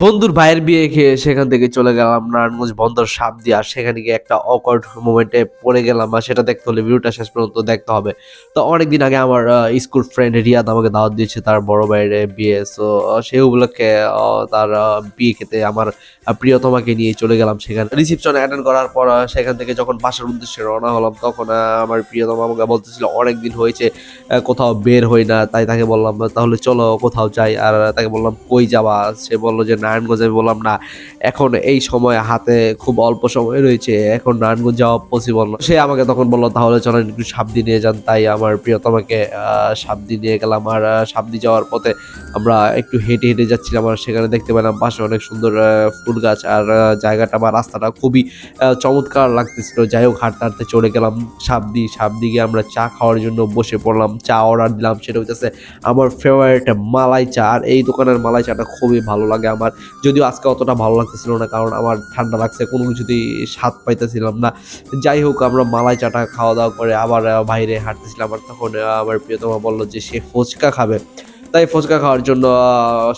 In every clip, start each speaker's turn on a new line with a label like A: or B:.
A: বন্ধুর ভাইয়ের বিয়ে খেয়ে সেখান থেকে চলে গেলাম নারায়ণগঞ্জ বন্দর সাবদি। আর সেখানে গিয়ে একটা অকওয়ার্ড মোমেন্টে পড়ে গেলাম, বা সেটা দেখতে হলে ভিডিওটা শেষ পর্যন্ত দেখতে হবে। তো অনেকদিন আগে আমার স্কুল ফ্রেন্ড রিয়াদ আমাকে দাওয়াত দিয়েছে তার বড় ভাইয়ের বিয়ে। সো সেই উপলক্ষে তার বিয়ে খেতে আমার প্রিয়তমাকে নিয়ে চলে গেলাম। সেখানে রিসিপশন অ্যাটেন্ড করার পর সেখান থেকে যখন বাসার উদ্দেশ্যে রওনা হলাম, তখন আমার প্রিয়তমা আমাকে বলতেছিল অনেকদিন হয়েছে কোথাও বের হই না। তাই তাকে বললাম তাহলে চলো কোথাও যাই। আর তাকে বললাম কই যাবা? সে বলল যে নারায়ণগঞ্জ। আমি বললাম না, এখন এই সময় হাতে খুব অল্প সময় রয়েছে, এখন নারায়ণগঞ্জ যাওয়া পসিবল না। সে আমাকে তখন বলল তাহলে চলেন একটু সাবদি নিয়ে যান। তাই আমার প্রিয়তমাকে সাবদি নিয়ে গেলাম। আর সাবদি যাওয়ার পথে আমরা একটু হেঁটে হেঁটে যাচ্ছিলাম। আর সেখানে দেখতে পেলাম পাশে অনেক সুন্দর ফুল গাছ। আর জায়গাটা বা রাস্তাটা খুবই চমৎকার লাগতেছিল। যাই হোক, হাঁটতে হাঁটতে চলে গেলাম সাবদি গিয়ে আমরা চা খাওয়ার জন্য বসে পড়লাম। চা অর্ডার দিলাম। সেটা হচ্ছে আমার ফেভারিট মালাই চা। আর এই দোকানের মালাই চাটা খুবই ভালো লাগে আমার। যদিও আজকে অতটা ভালো লাগতেছিল না, কারণ আমার ঠান্ডা লাগছে, কোনো কিছুতেই স্বাদ পাইতেছিলাম না। যাই হোক, আমরা মালাই চাটা খাওয়া দাওয়া করে আবার বাইরে হাঁটতেছিলাম। আর তখন আমার প্রিয়তমা বলল যে সে ফুচকা খাবে। তাই ফুচকা খাওয়ার জন্য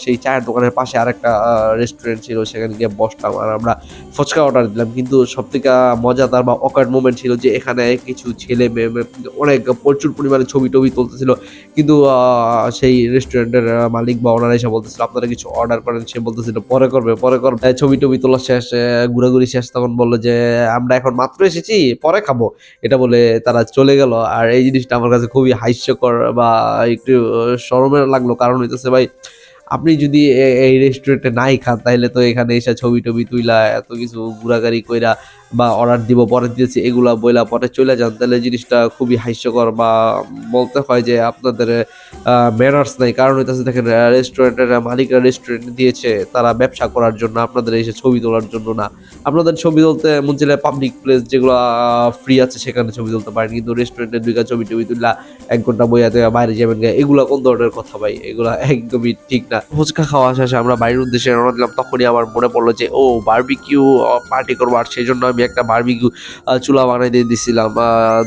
A: সেই চায়ের দোকানের পাশে আরেকটা রেস্টুরেন্ট ছিল, সেখানে গিয়ে বসলাম। আর আমরা ফুচকা অর্ডার দিলাম। কিন্তু সবথেকে মজাদার বা অকওয়ার্ড মোমেন্ট ছিল যে এখানে কিছু ছেলে মেয়ে অনেক প্রচুর পরিমাণে ছবি-টবি তুলতেছিল। কিন্তু সেই রেস্টুরেন্টের মালিক বা ওনারা এসে বলতেছিল, "আপনারা কিছু অর্ডার করেন।" সে বলতেছিল, "পরে করবে, পরে করবে।" ছবি-টবি তোলা শেষ, ঘোরাঘুরি শেষ। তখন বলল যে, "আমরা এখন মাত্র এসেছি, পরে খাবো।" এটা বলে তারা চলে গেল। আর এই জিনিসটা আমার কাছে খুবই হাস্যকর বা একটু শরমের লাগলো। কারণ হইতেছে ভাই, আপনি যদি এই রেস্টুরেন্টে নাই খান, তাইলে তো এখানে এসে ছবি-টবি তুইলা এত কিছু ঘোরাঘুরি কইরা বা অর্ডার দিব, পরে দিতেছি এগুলা বইলা পরে চইলা যান। তাহলে জিনিসটা খুবই হাস্যকর বা বলতে হয় যে আপনাদের ম্যানার্স নাই। কারণ হইতেছে দেখেন, রেস্টুরেন্টের মালিকরা রেস্টুরেন্ট দিয়েছে তারা ব্যবসা করার জন্য, আপনাদের এসে ছবি তোলার জন্য না। আপনাদের ছবি তুলতে মন চাইলে পাবলিক প্লেস যেগুলা ফ্রি আছে সেখানে ছবি তুলতে পারেন। কিন্তু রেস্টুরেন্টে ঢুইকা ছবি-টবি তুইলা ১ ঘন্টা বইয়া টইয়া বাইরে যাবেন গা, এগুলা কোন ধরনের কথা ভাই? এগুলা একদমই ঠিক না। ফুচকা খাওয়া শেষে আমরা বাড়ির উদ্দেশ্যে রওনা দিলাম। তখনই আমার মনে পড়লো যে বারবিকিউ পার্টি করবো। আর সেজন্য আমি একটা বারবিকিউ চুলা বানাই দিয়ে দিছিলাম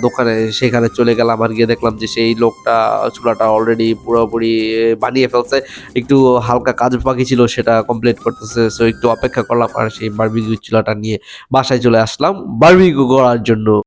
A: দোকানে। সেখানে চলে গেলাম। আর গিয়ে দেখলাম যে সেই লোকটা চুলাটা অলরেডি পুরোপুরি বানিয়ে ফেলছে। একটু হালকা কাজ বাকি ছিল, সেটা কমপ্লিট করতেছে। সো একটু অপেক্ষা করলাম। আর সেই বারবিকিউ চুলাটা নিয়ে বাসায় চলে আসলাম বারবিকিউ করার জন্য।